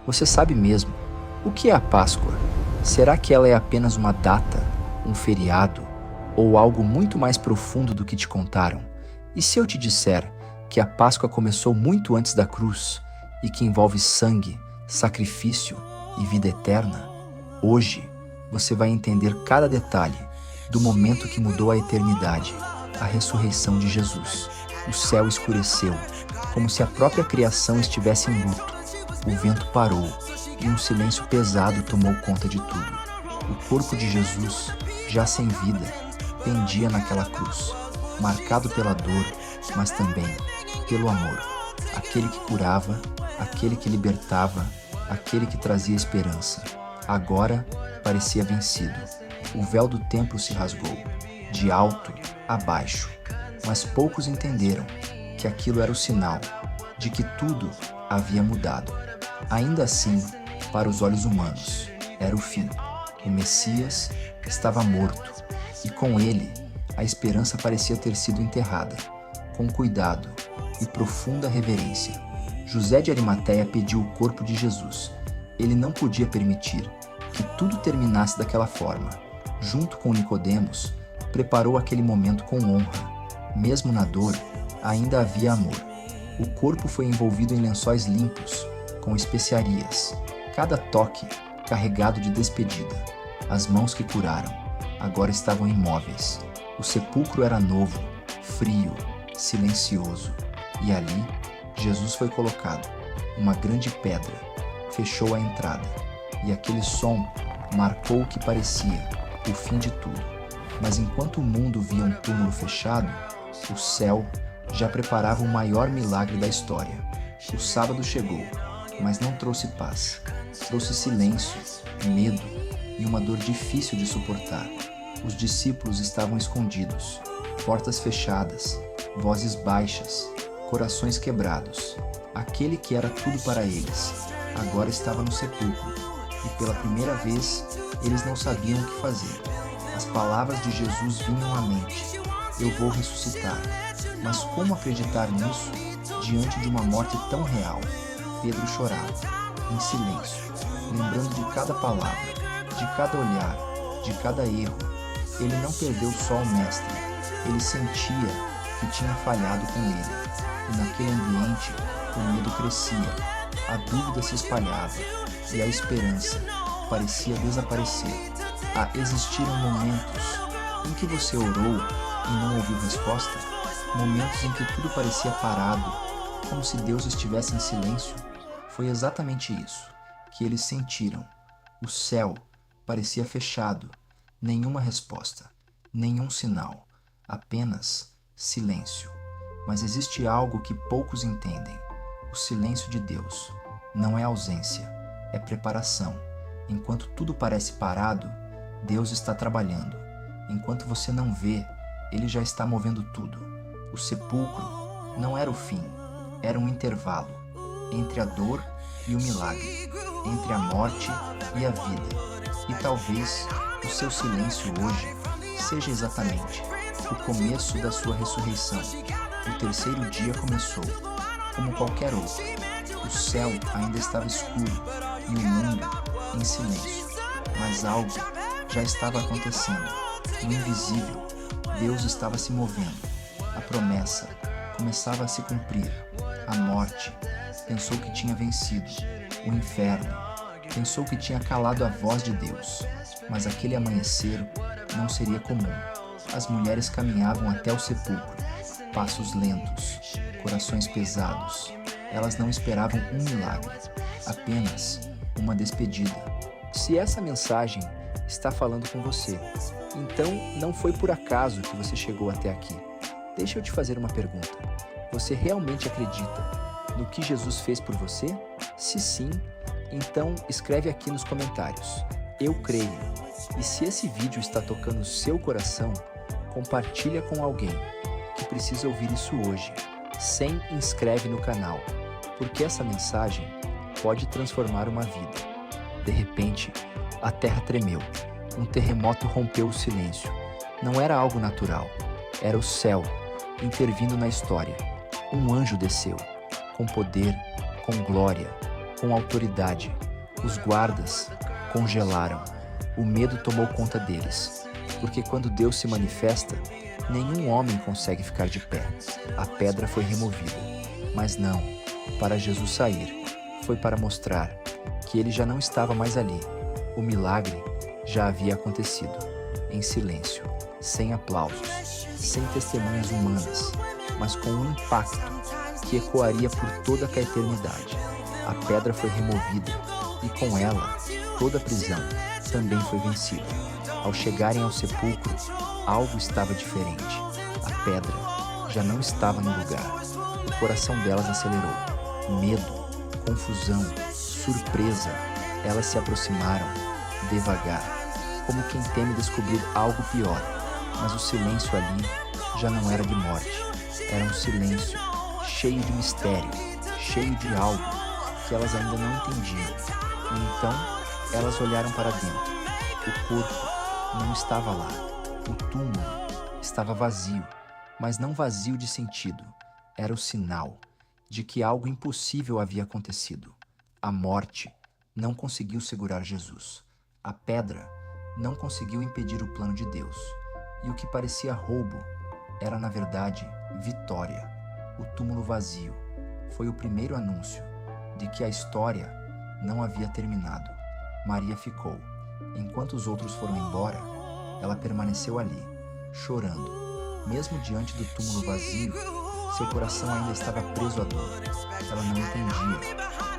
Você sabe mesmo, o que é a Páscoa? Será que ela é apenas uma data, um feriado, ou algo muito mais profundo do que te contaram? E se eu te disser que a Páscoa começou muito antes da cruz e que envolve sangue, sacrifício e vida eterna? Hoje, você vai entender cada detalhe do momento que mudou a eternidade, a ressurreição de Jesus. O céu escureceu, como se a própria criação estivesse em luto. O vento parou e um silêncio pesado tomou conta de tudo. O corpo de Jesus, já sem vida, pendia naquela cruz, marcado pela dor, mas também pelo amor. Aquele que curava, aquele que libertava, aquele que trazia esperança. Agora parecia vencido. O véu do templo se rasgou, de alto a baixo, mas poucos entenderam que aquilo era o sinal de que tudo havia mudado. Ainda assim, para os olhos humanos, era o fim. O Messias estava morto, e com ele, a esperança parecia ter sido enterrada. Com cuidado e profunda reverência, José de Arimateia pediu o corpo de Jesus. Ele não podia permitir que tudo terminasse daquela forma. Junto com Nicodemos, preparou aquele momento com honra. Mesmo na dor, ainda havia amor. O corpo foi envolvido em lençóis limpos, com especiarias, cada toque carregado de despedida. As mãos que curaram agora estavam imóveis. O sepulcro era novo, frio, silencioso. E ali, Jesus foi colocado. Uma grande pedra fechou a entrada, e aquele som marcou o que parecia o fim de tudo. Mas enquanto o mundo via um túmulo fechado, o céu já preparava o maior milagre da história. O sábado chegou, mas não trouxe paz. Trouxe silêncio, medo e uma dor difícil de suportar. Os discípulos estavam escondidos, portas fechadas, vozes baixas, corações quebrados. Aquele que era tudo para eles, agora estava no sepulcro, e pela primeira vez, eles não sabiam o que fazer. As palavras de Jesus vinham à mente: eu vou ressuscitar. Mas como acreditar nisso diante de uma morte tão real? Pedro chorava, em silêncio, lembrando de cada palavra, de cada olhar, de cada erro. Ele não perdeu só o mestre, ele sentia que tinha falhado com ele. E naquele ambiente, o medo crescia, a dúvida se espalhava e a esperança parecia desaparecer. Existiram momentos em que você orou e não ouviu resposta? Momentos em que tudo parecia parado, como se Deus estivesse em silêncio? Foi exatamente isso que eles sentiram. O céu parecia fechado, nenhuma resposta, nenhum sinal, apenas silêncio. Mas existe algo que poucos entendem. O silêncio de Deus não é ausência, é preparação. Enquanto tudo parece parado, Deus está trabalhando. Enquanto você não vê, Ele já está movendo tudo. O sepulcro não era o fim, era um intervalo entre a dor e o milagre, entre a morte e a vida. E talvez o seu silêncio hoje seja exatamente o começo da sua ressurreição. O terceiro dia começou, como qualquer outro. O céu ainda estava escuro e o mundo em silêncio. Mas algo já estava acontecendo. No invisível, Deus estava se movendo. A promessa começava a se cumprir. A morte pensou que tinha vencido. O inferno pensou que tinha calado a voz de Deus. Mas aquele amanhecer não seria comum. As mulheres caminhavam até o sepulcro, passos lentos, corações pesados. Elas não esperavam um milagre, apenas uma despedida. Se essa mensagem está falando com você, então não foi por acaso que você chegou até aqui. Deixa eu te fazer uma pergunta. Você realmente acredita no que Jesus fez por você? Se sim, então escreve aqui nos comentários: eu creio. E se esse vídeo está tocando o seu coração, compartilha com alguém que precisa ouvir isso hoje. Inscreve no canal, porque essa mensagem pode transformar uma vida. De repente, a terra tremeu. Um terremoto rompeu o silêncio. Não era algo natural, era o céu intervindo na história. Um anjo desceu, com poder, com glória. com autoridade. Os guardas congelaram. O medo tomou conta deles, porque quando Deus se manifesta, nenhum homem consegue ficar de pé. A pedra foi removida, mas não para Jesus sair, foi para mostrar que ele já não estava mais ali. O milagre já havia acontecido, em silêncio, sem aplausos, sem testemunhas humanas, mas com um impacto que ecoaria por toda a eternidade. A pedra foi removida e com ela toda a prisão também foi vencida. Ao chegarem ao sepulcro, algo estava diferente. A pedra já não estava no lugar. O coração delas acelerou. Medo, confusão, surpresa. Elas se aproximaram, devagar, como quem teme descobrir algo pior. Mas o silêncio ali já não era de morte. Era um silêncio cheio de mistério, cheio de algo que elas ainda não entendiam. E então, elas olharam para dentro. O corpo não estava lá. O túmulo estava vazio, mas não vazio de sentido. Era o sinal de que algo impossível havia acontecido. A morte não conseguiu segurar Jesus. A pedra não conseguiu impedir o plano de Deus. E o que parecia roubo era, na verdade, vitória. O túmulo vazio foi o primeiro anúncio de que a história não havia terminado. Maria ficou. Enquanto os outros foram embora, ela permaneceu ali, chorando. Mesmo diante do túmulo vazio, seu coração ainda estava preso à dor. Ela não entendia.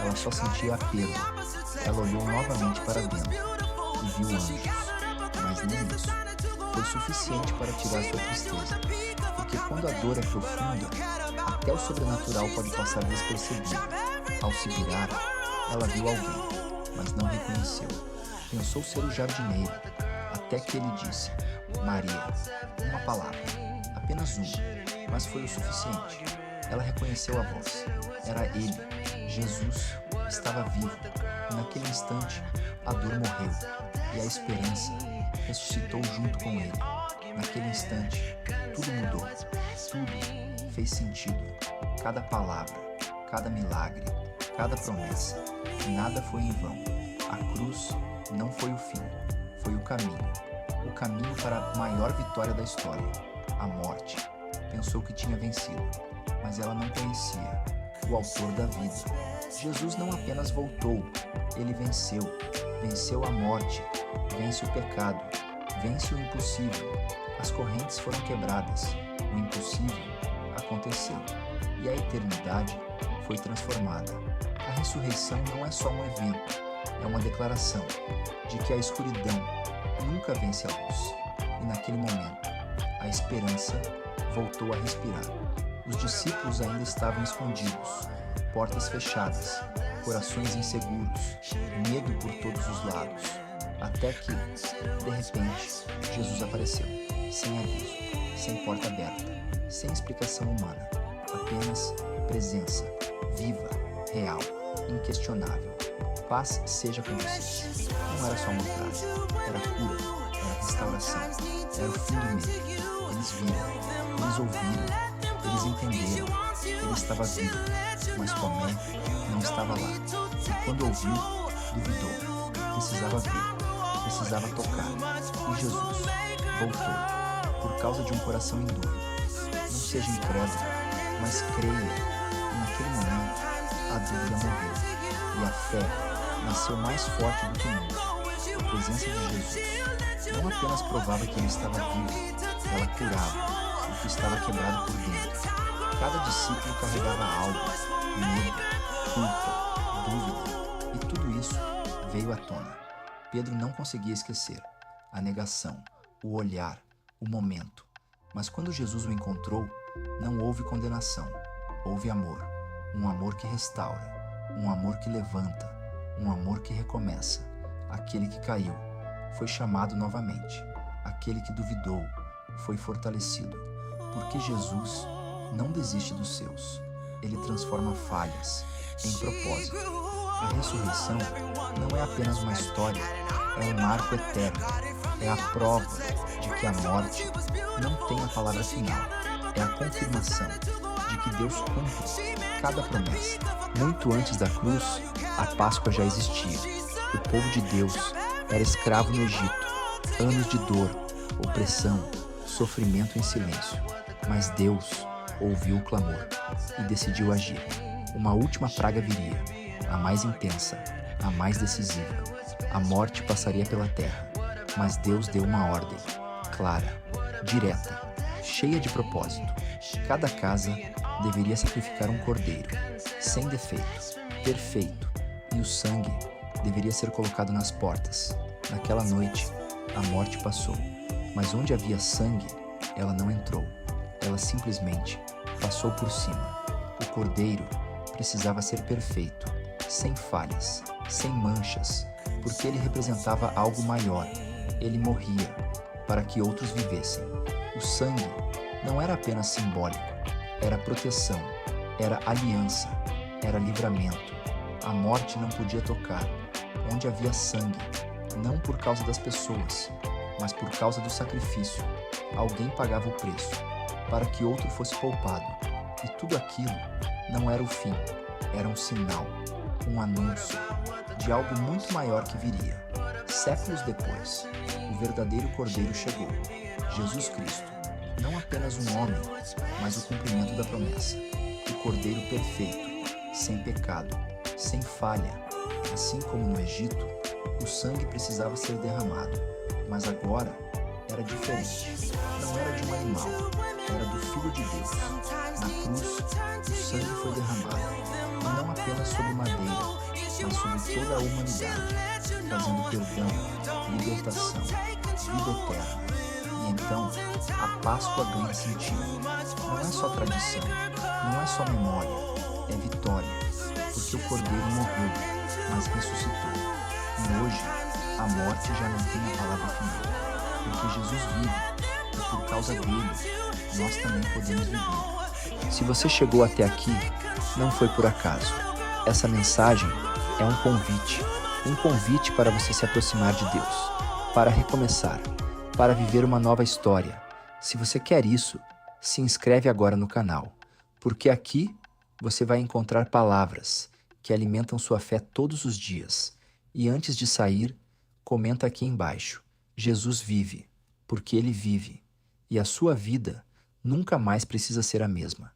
Ela só sentia apego. Ela olhou novamente para dentro e viu anjos. Mas nem isso foi suficiente para tirar sua tristeza. Porque quando a dor é profunda, até o sobrenatural pode passar despercebido. Ao se virar, ela viu alguém, mas não reconheceu. Pensou ser o jardineiro, até que ele disse: Maria. Uma palavra, apenas uma, mas foi o suficiente. Ela reconheceu a voz. Era ele. Jesus estava vivo. E naquele instante, a dor morreu. E a esperança ressuscitou junto com ele. Naquele instante, tudo mudou. Tudo fez sentido. Cada palavra, cada milagre, cada promessa. Nada foi em vão. A cruz não foi o fim, foi o caminho. O caminho para a maior vitória da história, a morte. Pensou que tinha vencido, mas ela não conhecia o autor da vida. Jesus não apenas voltou, ele venceu. Venceu a morte, vence o pecado, vence o impossível. As correntes foram quebradas, o impossível aconteceu. E a eternidade foi transformada. A ressurreição não é só um evento, é uma declaração de que a escuridão nunca vence a luz. E naquele momento, a esperança voltou a respirar. Os discípulos ainda estavam escondidos, portas fechadas, corações inseguros, medo por todos os lados. Até que, de repente, Jesus apareceu, sem aviso, sem porta aberta, sem explicação humana, apenas presença, viva, real, inquestionável. Paz seja com vocês. Não era só uma frase, era cura, era restauração, era o fim do medo. Eles viram, eles ouviram, eles entenderam, ele estava vivo, mas Tomé não estava lá. E quando ouviu, duvidou, precisava ver, precisava tocar. E Jesus voltou, por causa de um coração em dúvida. Não seja incrédulo, mas creia. E naquele momento, a dúvida morreu. E a fé nasceu mais forte do que nunca. A presença de Jesus não apenas provava que ele estava vivo, ela curava o que estava quebrado por dentro. Cada discípulo carregava algo, medo, culpa, dúvida, e tudo isso veio à tona. Pedro não conseguia esquecer a negação, o olhar, o momento. Mas quando Jesus o encontrou, não houve condenação, houve amor. Um amor que restaura, um amor que levanta, um amor que recomeça. Aquele que caiu foi chamado novamente. Aquele que duvidou foi fortalecido. Porque Jesus não desiste dos seus. Ele transforma falhas em propósito. A ressurreição não é apenas uma história, é um marco eterno. É a prova de que a morte não tem a palavra final. É a confirmação de que Deus cumpre cada promessa. Muito antes da cruz, A Páscoa já existia. O povo de Deus era escravo no Egito. Anos de dor, opressão, sofrimento em silêncio. Mas Deus ouviu o clamor e decidiu agir. Uma última praga viria, a mais intensa, a mais decisiva. A morte passaria pela terra, mas Deus deu uma ordem, clara, direta, cheia de propósito. Cada casa deveria sacrificar um cordeiro, sem defeito, perfeito, e o sangue deveria ser colocado nas portas. Naquela noite, a morte passou, mas onde havia sangue, ela não entrou. Ela simplesmente passou por cima. O cordeiro precisava ser perfeito, sem falhas, sem manchas, porque ele representava algo maior. Ele morria para que outros vivessem. O sangue não era apenas simbólico, era proteção, era aliança, era livramento. A morte não podia tocar onde havia sangue, não por causa das pessoas, mas por causa do sacrifício. Alguém pagava o preço para que outro fosse poupado. E tudo aquilo não era o fim, era um sinal, um anúncio de algo muito maior que viria. Séculos depois, o verdadeiro Cordeiro chegou, Jesus Cristo, não apenas um homem, mas o cumprimento da promessa. O Cordeiro perfeito, sem pecado, sem falha. Assim como no Egito, o sangue precisava ser derramado, mas agora era diferente. Não era de um animal, era do Filho de Deus. Na cruz, o sangue foi derramado, e não apenas sobre madeira, mas sobre toda a humanidade, trazendo perdão, libertação, vida eterna. E então, a Páscoa ganha sentido. Não é só tradição, não é só memória, é vitória, porque o Cordeiro morreu, mas ressuscitou. E hoje, a morte já não tem a palavra final, porque Jesus vive, e por causa dele, nós também podemos viver. Se você chegou até aqui, não foi por acaso. Essa mensagem é um convite para você se aproximar de Deus, para recomeçar, para viver uma nova história. Se você quer isso, se inscreve agora no canal, porque aqui você vai encontrar palavras que alimentam sua fé todos os dias. E antes de sair, comenta aqui embaixo: Jesus vive, porque ele vive, e a sua vida nunca mais precisa ser a mesma.